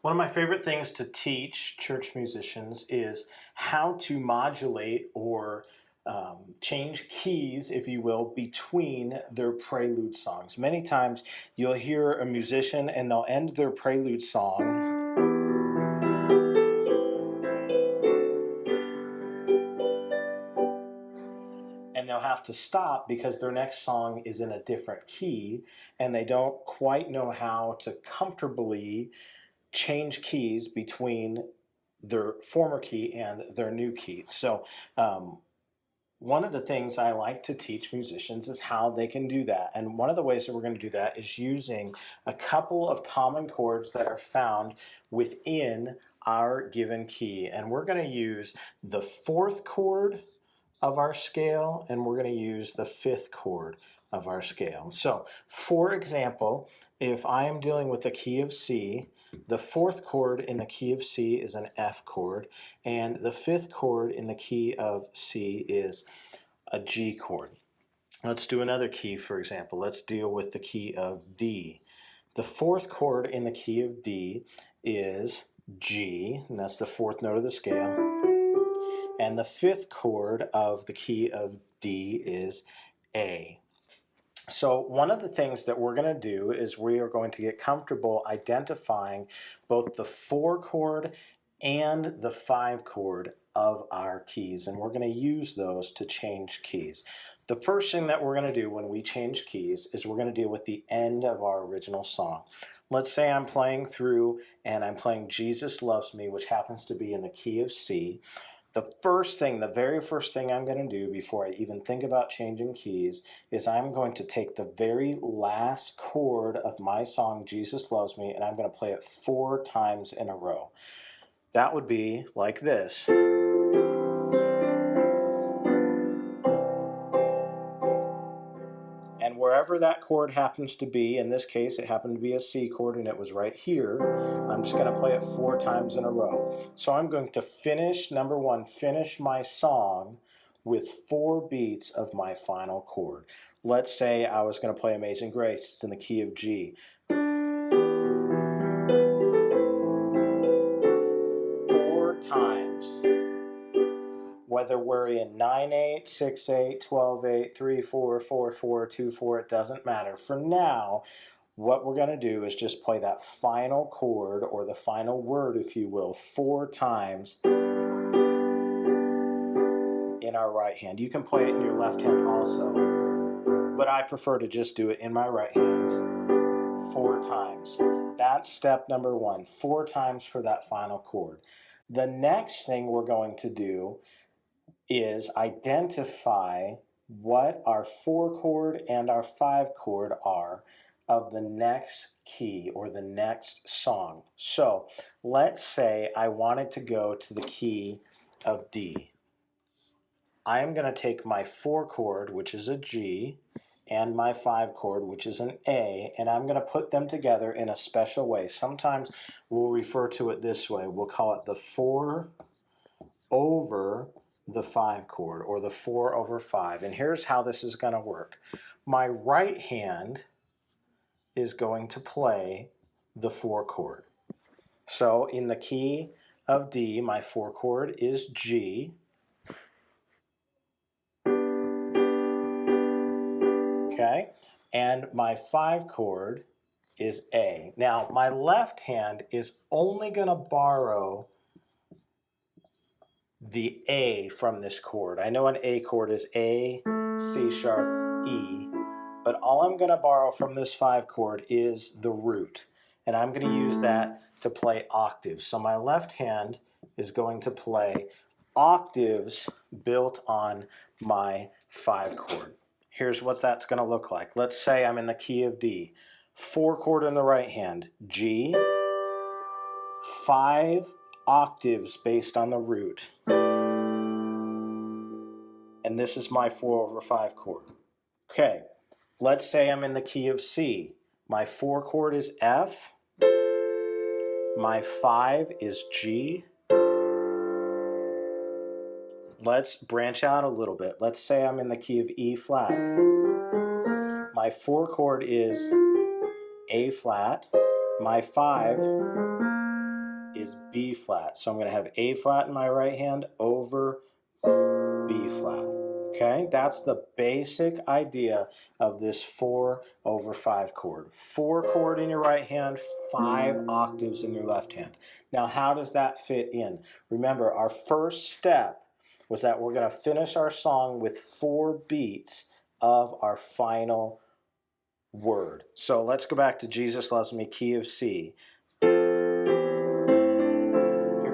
One of my favorite things to teach church musicians is how to modulate or change keys, if you will, between their prelude songs. Many times you'll hear a musician and they'll end their prelude song and they'll have to stop because their next song is in a different key and they don't quite know how to comfortably change keys between their former key and their new key. So one of the things I like to teach musicians is how they can do that. And one of the ways that we're going to do that is using a couple of common chords that are found within our given key. And we're going to use the fourth chord of our scale, and we're going to use the fifth chord of our scale. So, for example, if I am dealing with the key of C, the fourth chord in the key of C is an F chord, and the fifth chord in the key of C is a G chord. Let's do another key, for example. Let's deal with the key of D. The fourth chord in the key of D is G, and that's the fourth note of the scale. And the fifth chord of the key of D is A. So one of the things that we're going to do is we are going to get comfortable identifying both the 4 chord and the 5 chord of our keys, and we're going to use those to change keys. The first thing that we're going to do when we change keys is we're going to deal with the end of our original song. Let's say I'm playing through and I'm playing Jesus Loves Me, which happens to be in the key of C. The very first thing I'm going to do before I even think about changing keys is I'm going to take the very last chord of my song, Jesus Loves Me, and I'm going to play it 4 times in a row. That would be like this. And wherever that chord happens to be, in this case it happened to be a C chord and it was right here, I'm just going to play it 4 times in a row. So I'm going to finish, number 1, finish my song with 4 beats of my final chord. Let's say I was going to play Amazing Grace, it's in the key of G. 4 times. Whether we're in 9/8, 6/8, 12/8, 3/4, 4/4, 2/4, it doesn't matter. For now, what we're going to do is just play that final chord, or the final word, if you will, 4 times in our right hand. You can play it in your left hand also, but I prefer to just do it in my right hand 4 times. That's step number 1, 4 times for that final chord. The next thing we're going to do is identify what our 4 chord and our 5 chord are of the next key or the next song. So let's say I wanted to go to the key of D. I am going to take my 4 chord, which is a G, and my 5 chord, which is an A, and I'm going to put them together in a special way. Sometimes we'll refer to it this way. We'll call it the 4 over the 5 chord, or the 4 over 5. And here's how this is going to work. My right hand is going to play the 4 chord. So in the key of D, my 4 chord is G. Okay? And my 5 chord is A. Now, my left hand is only going to borrow the A from this chord. I know an A chord is A, C sharp, E, but all I'm going to borrow from this 5 chord is the root, and I'm going to use that to play octaves. So my left hand is going to play octaves built on my 5 chord. Here's what that's going to look like. Let's say I'm in the key of D. 4 chord in the right hand, G, 5 octaves based on the root. And this is my 4 over 5 chord. Okay, let's say I'm in the key of C. My 4 chord is F. My 5 is G. Let's branch out a little bit. Let's say I'm in the key of E flat. My 4 chord is A flat. My 5 is B flat. So I'm going to have A flat in my right hand over B flat. Okay, that's the basic idea of this 4/5 chord. 4 chord in your right hand, 5 octaves in your left hand. Now, how does that fit in? Remember, our first step was that we're going to finish our song with 4 beats of our final word. So let's go back to Jesus Loves Me, key of C. Here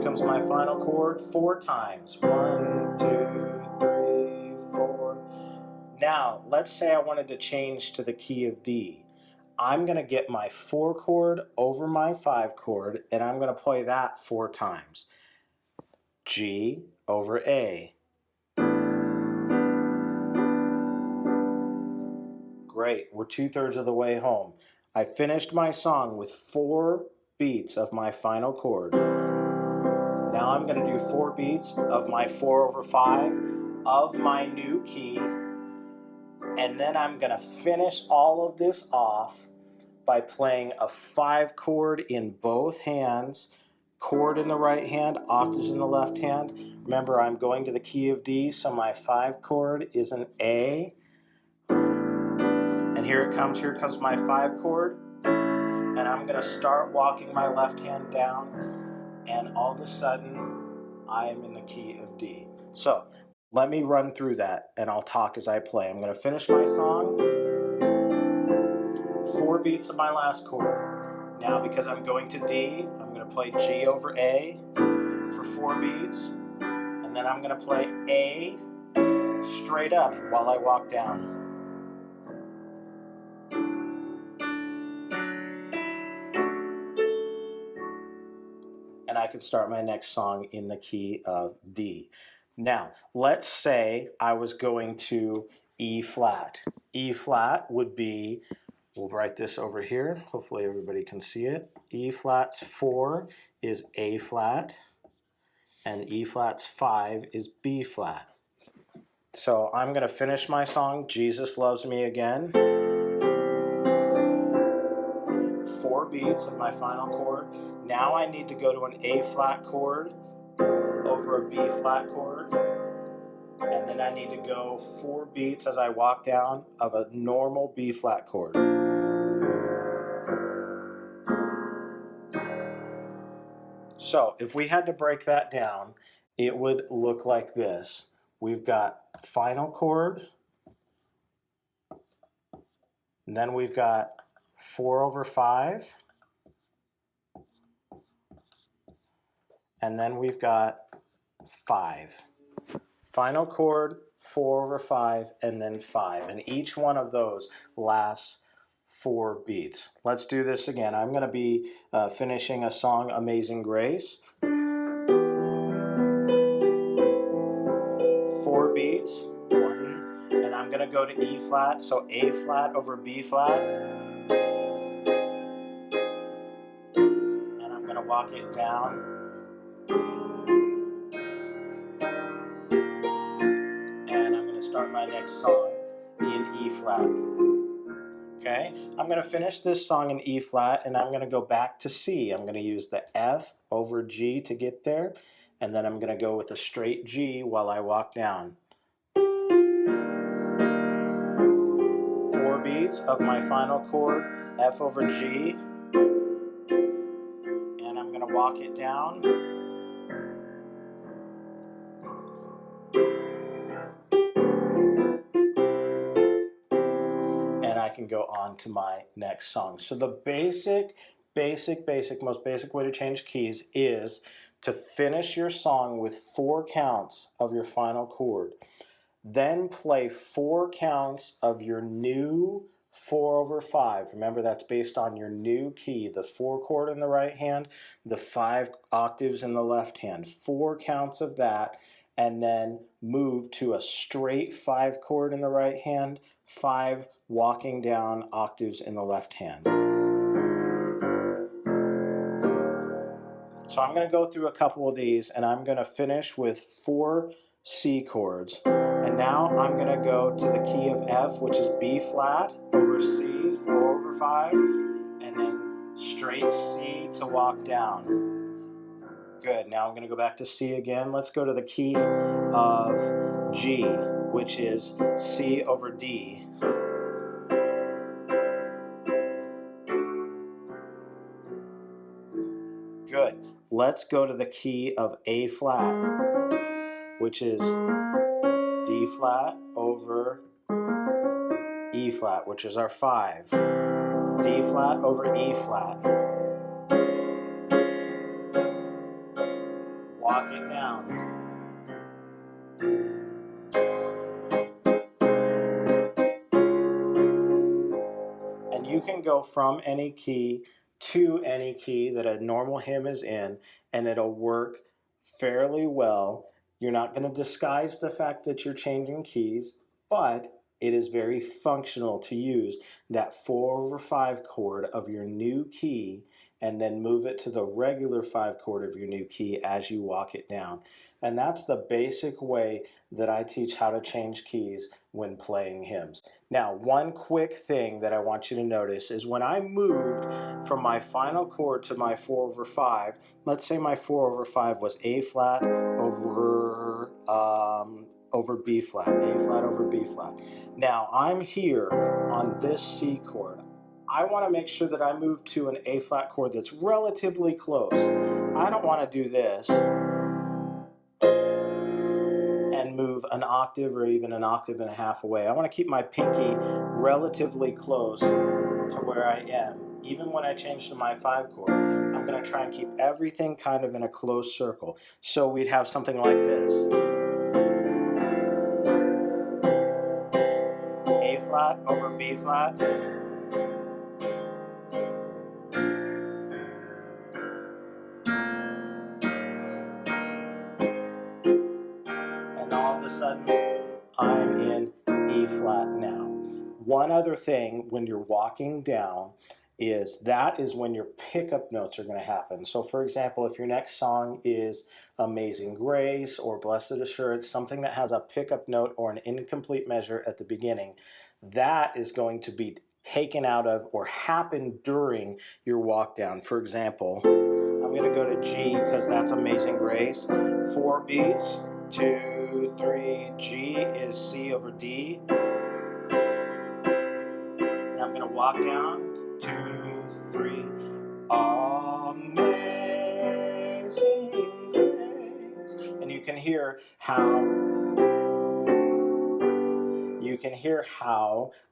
comes my final chord 4 times. 1, 2, 3, 4. Now, let's say I wanted to change to the key of D. I'm going to get my 4 chord over my 5 chord, and I'm going to play that 4 times. G over A. Great, we're 2/3 of the way home. I finished my song with 4 beats of my final chord. Now I'm going to do 4 beats of my 4/5 of my new key, and then I'm going to finish all of this off by playing a 5 chord in both hands, chord in the right hand, octaves in the left hand. Remember, I'm going to the key of D, so my 5 chord is an A. And here comes my 5 chord. And I'm going to start walking my left hand down, and all of a sudden, I am in the key of D. So, let me run through that, and I'll talk as I play. I'm going to finish my song. 4 beats of my last chord. Now, because I'm going to D, I'm going to play G over A for 4 beats, and then I'm going to play A straight up while I walk down. And I can start my next song in the key of D. Now, let's say I was going to E flat. E flat would be, we'll write this over here, hopefully everybody can see it. E flat's 4 is A flat, and E flat's 5 is B flat. So I'm going to finish my song, Jesus Loves Me Again. 4 beats of my final chord. Now I need to go to an A flat chord over a B flat chord, and then I need to go 4 beats as I walk down of a normal B flat chord. So if we had to break that down, it would look like this. We've got final chord, and then we've got 4/5, and then we've got 5. Final chord, 4/5, and then 5. And each one of those lasts 4 beats. Let's do this again. I'm going to be finishing a song, Amazing Grace. 4 beats, 1, and I'm going to go to E flat, so A flat over B flat. And I'm going to walk it down. Start my next song in E flat. Okay, I'm going to finish this song in E flat, and I'm going to go back to C. I'm going to use the F over G to get there, and then I'm going to go with a straight G while I walk down. 4 beats of my final chord, F over G, and I'm going to walk it down. And I can go on to my next song. So the most basic way to change keys is to finish your song with 4 counts of your final chord. Then play 4 counts of your new 4/5. Remember, that's based on your new key, the 4 chord in the right hand, the 5 octaves in the left hand. 4 counts of that, and then move to a straight 5 chord in the right hand, 5 walking down octaves in the left hand. So I'm going to go through a couple of these, and I'm going to finish with 4 C chords. And now I'm going to go to the key of F, which is B flat over C, 4/5, and then straight C to walk down. Good. Now I'm going to go back to C again. Let's go to the key of G, which is C over D. Good. Let's go to the key of A flat, which is D flat over E flat, which is our 5. D flat over E flat. Walk it down. And you can go from any key to any key that a normal hymn is in, and it'll work fairly well. You're not going to disguise the fact that you're changing keys, but it is very functional to use that 4/5 chord of your new key and then move it to the regular 5 chord of your new key as you walk it down. And that's the basic way that I teach how to change keys when playing hymns. Now, one quick thing that I want you to notice is when I moved from my final chord to my 4/5, let's say my 4/5 was A flat over B flat, A flat over B flat. Now I'm here on this C chord. I want to make sure that I move to an A flat chord that's relatively close. I don't want to do this and move an octave or even an octave and a half away. I want to keep my pinky relatively close to where I am. Even when I change to my 5 chord, I'm going to try and keep everything kind of in a closed circle. So we'd have something like this. A flat over B flat. And all of a sudden, I'm in E flat now. One other thing when you're walking down is that is when your pickup notes are going to happen. So for example, if your next song is Amazing Grace or Blessed Assurance, something that has a pickup note or an incomplete measure at the beginning, that is going to be taken out of or happen during your walk down. For example, I'm going to go to G because that's Amazing Grace. 4 beats, 2, 3, G is C over D. And I'm going to walk down, 2, 3, Amazing Grace. And you can hear how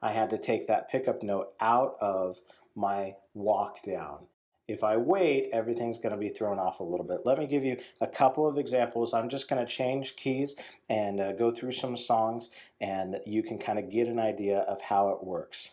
I had to take that pickup note out of my walk down. If I wait, everything's going to be thrown off a little bit. Let me give you a couple of examples. I'm just going to change keys and go through some songs, and you can kind of get an idea of how it works.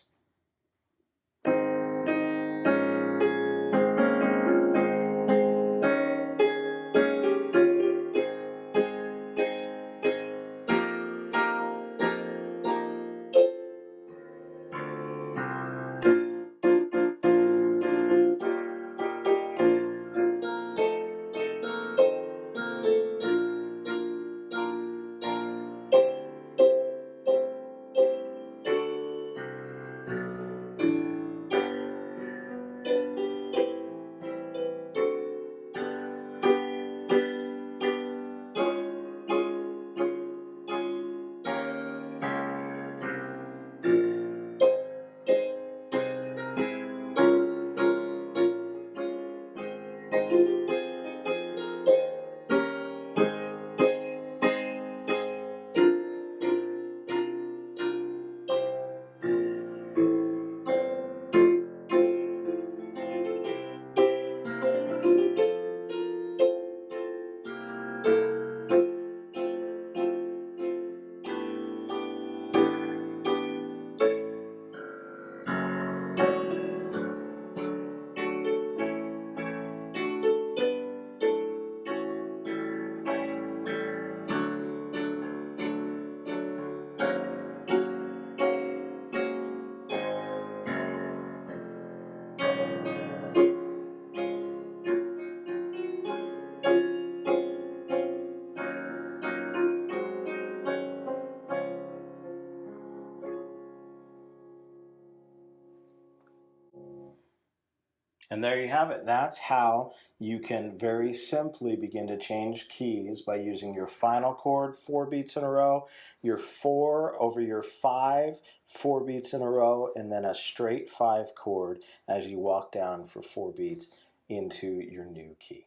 And there you have it. That's how you can very simply begin to change keys by using your final chord 4 beats in a row, your 4 over your 5, 4 beats in a row, and then a straight 5 chord as you walk down for 4 beats into your new key.